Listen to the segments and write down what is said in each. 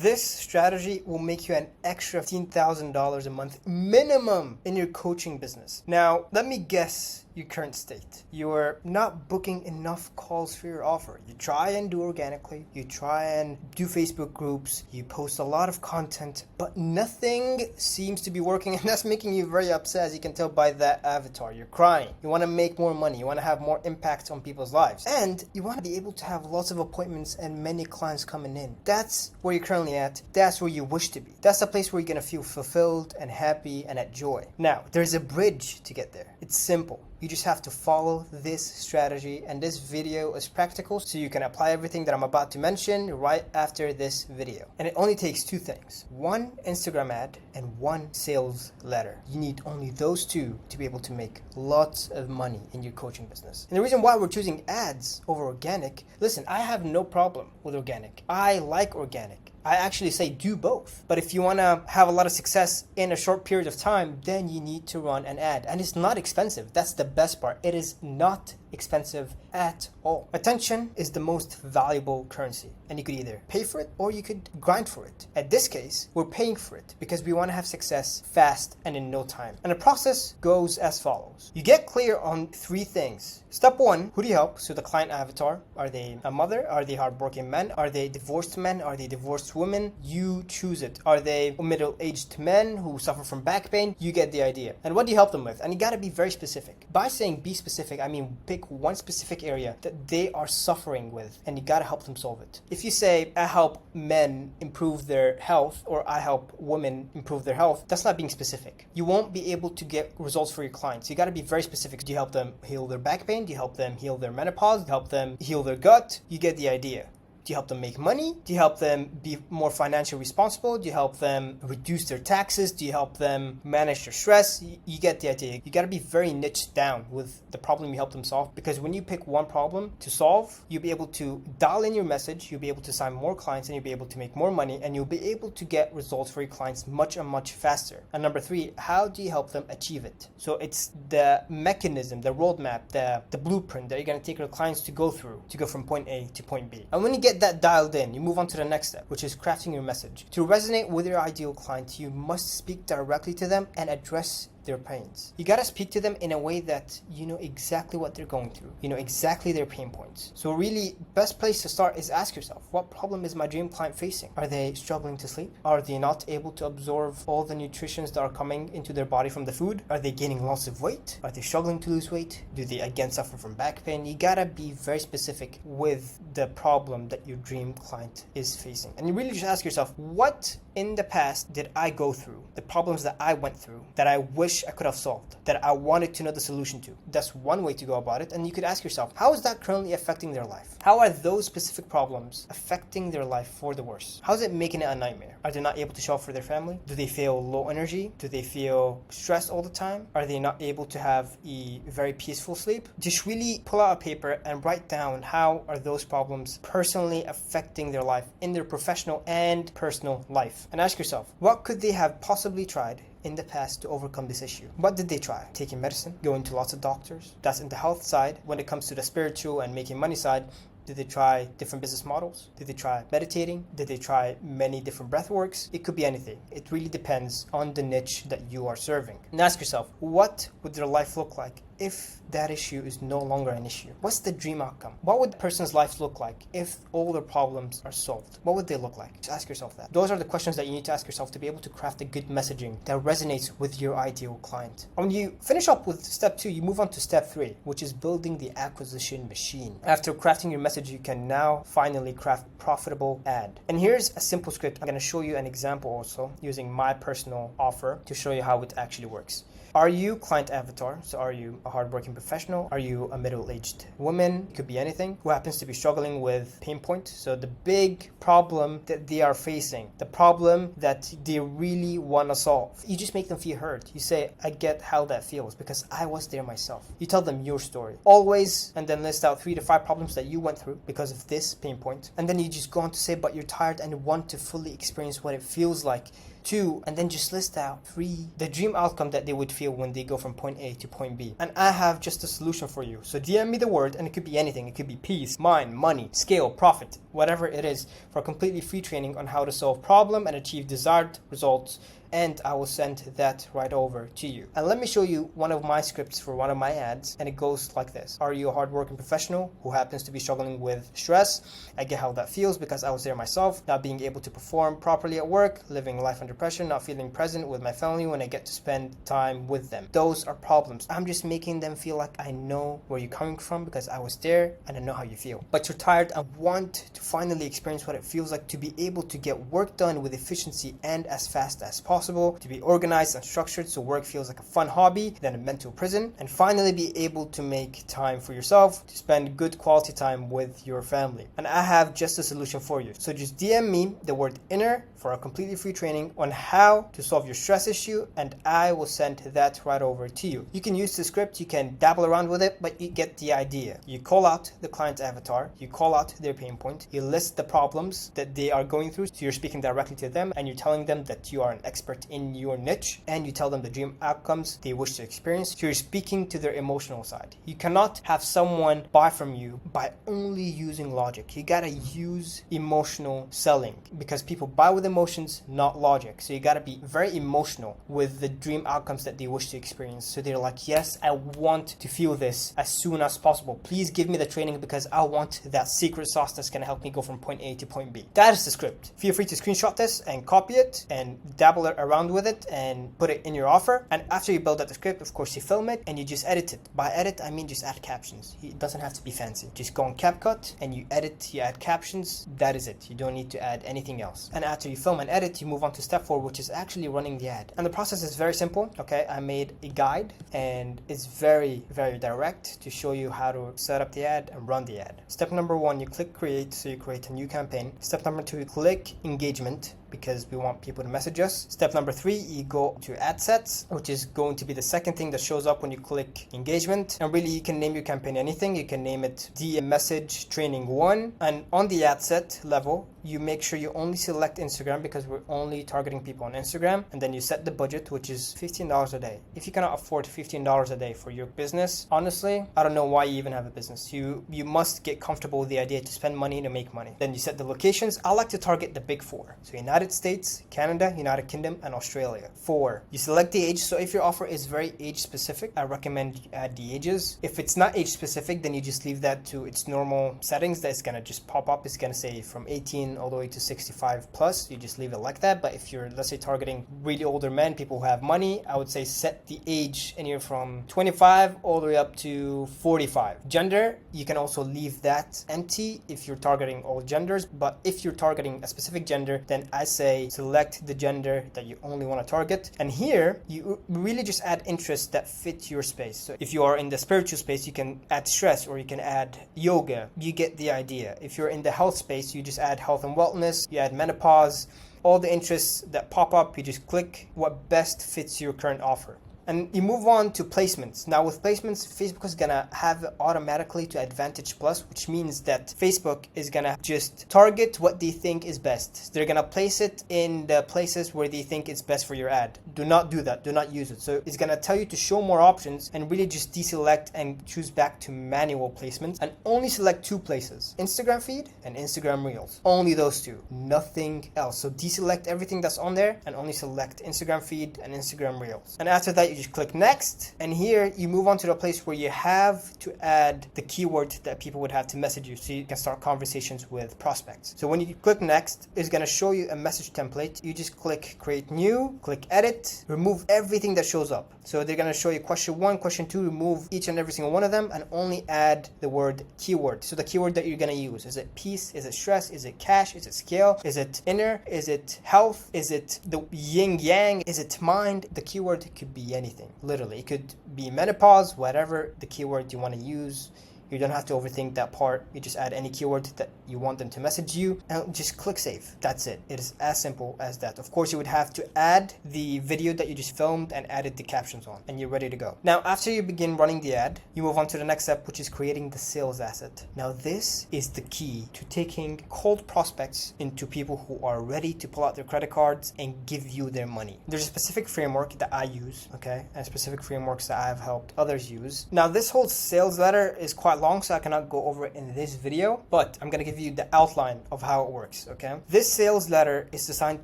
This strategy will make you an extra $15,000 a month minimum in your coaching business. Now, let me guess your current state. You're not booking enough calls for your offer. You try and do organically, you try and do Facebook groups, you post a lot of content, but nothing seems to be working, and that's making you very upset, as you can tell by that avatar. You're crying. You want to make more money, you want to have more impact on people's lives, and you want to be able to have lots of appointments and many clients coming in. That's where you're currently at. That's where you wish to be. That's the place where you're going to feel fulfilled and happy and at joy. Now, there's a bridge to get there. It's simple. You just have to follow this strategy, and this video is practical, so you can apply everything that I'm about to mention right after this video. And it only takes two things: one Instagram ad and one sales letter. You need only those two to be able to make lots of money in your coaching business. And the reason why we're choosing ads over organic, listen, I have no problem with organic. I like organic. I actually say do both. But if you want to have a lot of success in a short period of time, then you need to run an ad. And it's not expensive. That's the best part. It is not expensive at all. Attention is the most valuable currency, and you could either pay for it or you could grind for it. At this case, we're paying for it because we want to have success fast and in no time. And the process goes as follows. You get clear on three things. Step one, who do you help? So the client avatar, are they a mother? Are they hardworking men? Are they divorced men? Are they divorced women? You choose it. Are they middle-aged men who suffer from back pain? You get the idea. And what do you help them with? And you got to be very specific. By saying be specific, I mean pick one specific area that they are suffering with, and you got to help them solve it. If you say I help men improve their health, or I help women improve their health, that's not being specific. You won't be able to get results for your clients. You got to be very specific. Do you help them heal their back pain? Do you help them heal their menopause? Do you help them heal their gut? You get the idea. Do you help them make money? Do you help them be more financially responsible? Do you help them reduce their taxes? Do you help them manage their stress? You get the idea. You got to be very niched down with the problem you help them solve, because when you pick one problem to solve, you'll be able to dial in your message, you'll be able to sign more clients, and you'll be able to make more money, and you'll be able to get results for your clients much faster. And number three, how do you help them achieve it? So it's the mechanism, the roadmap, the blueprint that you're going to take your clients to go through to go from point A to point B. And when you get that dialed in, you move on to the next step, which is crafting your message. To resonate with your ideal client, you must speak directly to them and address their pains. You gotta speak to them in a way that you know exactly what they're going through. You know exactly their pain points. So really, best place to start is ask yourself, what problem is my dream client facing? Are they struggling to sleep? Are they not able to absorb all the nutrients that are coming into their body from the food? Are they gaining lots of weight? Are they struggling to lose weight? Do they again suffer from back pain? You gotta be very specific with the problem that your dream client is facing. And you really just ask yourself, what in the past did I go through? The problems that I went through that I wish I could have solved, that I wanted to know the solution to. That's one way to go about it. And you could ask yourself, how is that currently affecting their life? How are those specific problems affecting their life for the worse? How is it making it a nightmare? Are they not able to show up for their family? Do they feel low energy? Do they feel stressed all the time? Are they not able to have a very peaceful sleep? Just really pull out a paper and write down how are those problems personally affecting their life in their professional and personal life. And ask yourself, what could they have possibly tried in the past to overcome this issue? What did they try? Taking medicine? Going to lots of doctors? That's in the health side. When it comes to the spiritual and making money side, did they try different business models? Did they try meditating? Did they try many different breath works? It could be anything. It really depends on the niche that you are serving. And ask yourself, what would their life look like if that issue is no longer an issue? What's the dream outcome? What would the person's life look like if all their problems are solved? What would they look like? Just ask yourself that. Those are the questions that you need to ask yourself to be able to craft a good messaging that resonates with your ideal client. And when you finish up with step 2, you move on to step 3, which is building the acquisition machine. After crafting your message, you can now finally craft profitable ad. And here's a simple script. I'm going to show you an example also using my personal offer to show you how it actually works. Are you client avatar? So are you a hardworking professional? Are you a middle-aged woman? It could be anything. Who happens to be struggling with pain point? So the big problem that they are facing, the problem that they really want to solve. You just make them feel heard. You say, I get how that feels because I was there myself. You tell them your story. Always, and then list out 3 to 5 problems that you went through because of this pain point. And then you just go on to say, but you're tired and want to fully experience what it feels like 2, and then just list out 3, the dream outcome that they would feel when they go from point A to point B. And I have just a solution for you. So DM me the word, and it could be anything. It could be peace, mind, money, scale, profit, whatever it is, for a completely free training on how to solve problem and achieve desired results, and I will send that right over to you. And let me show you one of my scripts for one of my ads, and it goes like this. Are you a hardworking professional who happens to be struggling with stress? I get how that feels because I was there myself, not being able to perform properly at work, living life under pressure, not feeling present with my family when I get to spend time with them. Those are problems. I'm just making them feel like I know where you're coming from because I was there and I know how you feel. But you're tired and want to finally experience what it feels like to be able to get work done with efficiency and as fast as possible, to be organized and structured so work feels like a fun hobby than a mental prison, and finally be able to make time for yourself to spend good quality time with your family. And I have just a solution for you. So just DM me the word inner for a completely free training on how to solve your stress issue, and I will send that right over to you. You can use the script, you can dabble around with it, but you get the idea. You call out the client's avatar, you call out their pain point, you list the problems that they are going through, so you're speaking directly to them and you're telling them that you are an expert in your niche, and you tell them the dream outcomes they wish to experience. So you're speaking to their emotional side. You cannot have someone buy from you by only using logic. You gotta use emotional selling because people buy with emotions, not logic. So you gotta be very emotional with the dream outcomes that they wish to experience. So they're like, yes, I want to feel this as soon as possible. Please give me the training because I want that secret sauce that's gonna help me go from point A to point B. That is the script. Feel free to screenshot this and copy it and dabble it around with it and put it in your offer. And after you build out the script, of course, you film it and you just edit it. By edit, I mean just add captions. It doesn't have to be fancy. Just go on CapCut and you edit, you add captions. That is it. You don't need to add anything else. And after you film and edit, you move on to step 4, which is actually running the ad. And the process is very simple. Okay, I made a guide and it's very, very direct to show you how to set up the ad and run the ad. Step number 1, you click create, so you create a new campaign. Step number 2, you click engagement, because we want people to message us. Step number 3, you go to ad sets, which is going to be the second thing that shows up when you click engagement. And really, you can name your campaign anything. You can name it DM Message Training 1. And on the ad set level, you make sure you only select Instagram because we're only targeting people on Instagram. And then you set the budget, which is $15 a day. If you cannot afford $15 a day for your business, honestly, I don't know why you even have a business. You must get comfortable with the idea to spend money to make money. Then you set the locations. I like to target the big 4. So United States, Canada, United Kingdom, and Australia. 4, you select the age. So if your offer is very age specific, I recommend you add the ages. If it's not age specific, then you just leave that to its normal settings. That's gonna just pop up. It's gonna say from 18 all the way to 65 plus. You just leave it like that. But if you're, let's say, targeting really older men, people who have money, I would say set the age anywhere from 25 all the way up to 45. Gender, you can also leave that empty if you're targeting all genders. But if you're targeting a specific gender, then I say select the gender that you only want to target. And here you really just add interests that fit your space. So if you are in the spiritual space, you can add stress or you can add yoga. You get the idea. If you're in the health space, you just add health and wellness, you add menopause. All the interests that pop up, you just click what best fits your current offer. And you move on to placements. Now with placements, Facebook is gonna have it automatically to Advantage Plus, which means that Facebook is gonna just target what they think is best. They're gonna place it in the places where they think it's best for your ad. Do not do that. Do not use it. So it's gonna tell you to show more options and really just deselect and choose back to manual placements and only select 2 places: Instagram feed and Instagram Reels. Only those 2, nothing else. So deselect everything that's on there and only select Instagram feed and Instagram Reels. And after that, you just click next, and here you move on to the place where you have to add the keyword that people would have to message you so you can start conversations with prospects. So when you click next, it's going to show you a message template. You just click create new, click edit, remove everything that shows up. So they're going to show you question 1, question 2, remove each and every single one of them and only add the word keyword. So the keyword that you're going to use, is it peace, is it stress, is it cash, is it scale, is it inner, is it health, is it the yin yang, is it mind? The keyword could be anything, literally. It could be menopause, whatever the keyword you want to use. You don't have to overthink that part. You just add any keyword that you want them to message you and just click save. That's it. It is as simple as that. Of course, you would have to add the video that you just filmed and added the captions on, and you're ready to go. Now, after you begin running the ad, you move on to the next step, which is creating the sales asset. Now, this is the key to taking cold prospects into people who are ready to pull out their credit cards and give you their money. There's a specific framework that I use, okay, and specific frameworks that I have helped others use. Now, this whole sales letter is quite long, so I cannot go over it in this video, but I'm gonna give you the outline of how it works, okay? This sales letter is designed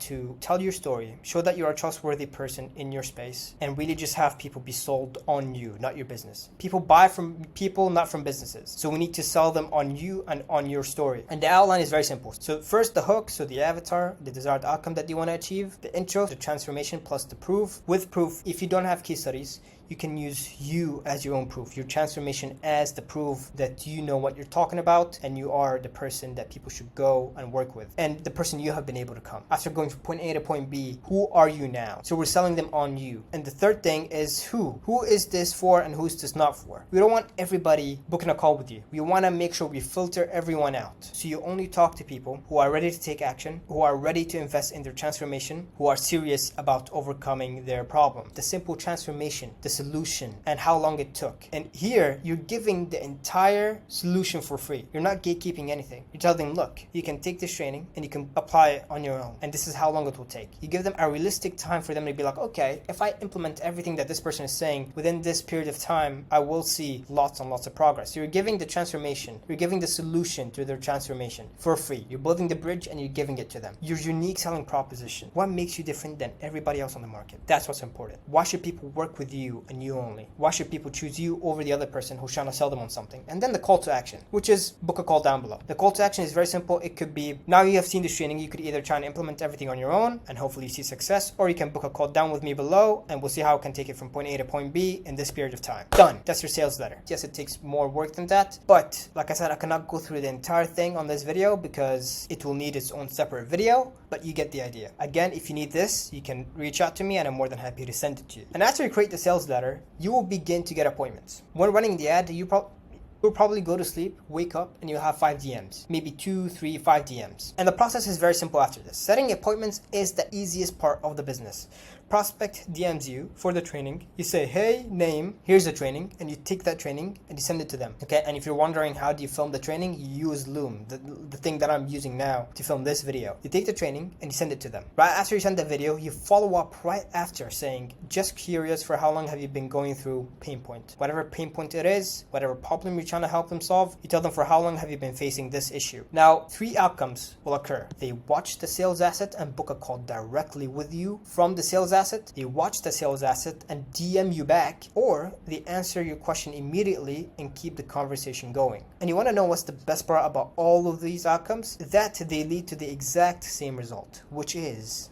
to tell your story, show that you're a trustworthy person in your space, and really just have people be sold on you, not your business. People buy from people, not from businesses. So we need to sell them on you and on your story. And the outline is very simple. So first the hook, so the avatar, the desired outcome that you want to achieve, the intro, the transformation plus the proof. With proof, if you don't have case studies, you can use you as your own proof, your transformation as the proof that you know what you're talking about and you are the person that people should go and work with and the person you have been able to come. After going from point A to point B, who are you now? So we're selling them on you. And the third thing is who. Who is this for and who's this not for? We don't want everybody booking a call with you. We want to make sure we filter everyone out. So you only talk to people who are ready to take action, who are ready to invest in their transformation, who are serious about overcoming their problem. The simple transformation, the solution, and how long it took. And here you're giving the entire solution for free. You're not gatekeeping anything. You tell them, look, you can take this training and you can apply it on your own. And this is how long it will take. You give them a realistic time for them to be like, okay, if I implement everything that this person is saying within this period of time, I will see lots and lots of progress. So you're giving the transformation. You're giving the solution to their transformation for free. You're building the bridge and you're giving it to them. Your unique selling proposition. What makes you different than everybody else on the market? That's what's important. Why should people work with you and you only? Why should people choose you over the other person who's trying to sell them on something? And then the call to action, which is book a call down below. The call to action is very simple. It could be, now you have seen this training, you could either try and implement everything on your own and hopefully you see success, or you can book a call down with me below and we'll see how I can take it from point A to point B in this period of time. Done. That's your sales letter. Yes, it takes more work than that, but like I said, I cannot go through the entire thing on this video because it will need its own separate video, but you get the idea. Again, if you need this, you can reach out to me and I'm more than happy to send it to you. And after you create the sales letter, you will begin to get appointments. When running the ad, you'll probably go to sleep, wake up, and you'll have 5 DMs, maybe 2, 3, 5 DMs. And the process is very simple after this. Setting appointments is the easiest part of the business. Prospect DMs you for the training. You say, hey, name, here's the training, and you take that training and you send it to them. Okay, and if you're wondering how do you film the training, you use Loom, the thing that I'm using now to film this video. You take the training and you send it to them. Right after you send the video, you follow up right after saying, just curious, for how long have you been going through pain point? Whatever pain point it is, whatever problem you're trying to help them solve, you tell them for how long have you been facing this issue. Now, 3 outcomes will occur. They watch the sales asset and book a call directly with you from the sales asset. They watch the sales asset and DM you back, or they answer your question immediately and keep the conversation going. And you want to know what's the best part about all of these outcomes? That they lead to the exact same result, which is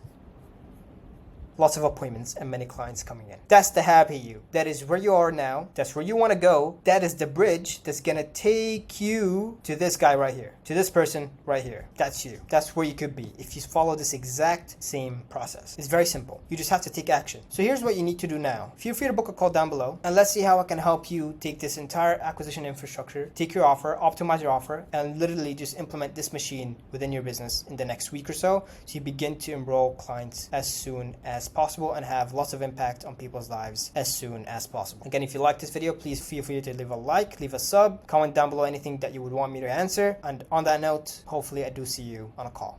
lots of appointments and many clients coming in. That's the happy you. That is where you are now. That's where you want to go. That is the bridge that's going to take you to this guy right here, to this person right here. That's you. That's where you could be if you follow this exact same process. It's very simple. You just have to take action. So here's what you need to do now. Feel free to book a call down below and let's see how I can help you take this entire acquisition infrastructure, take your offer, optimize your offer, and literally just implement this machine within your business in the next week or so you begin to enroll clients as soon as possible and have lots of impact on people's lives as soon as possible. Again, if you like this video, please feel free to leave a like, leave a sub, comment down below anything that you would want me to answer. And on that note, hopefully I do see you on a call.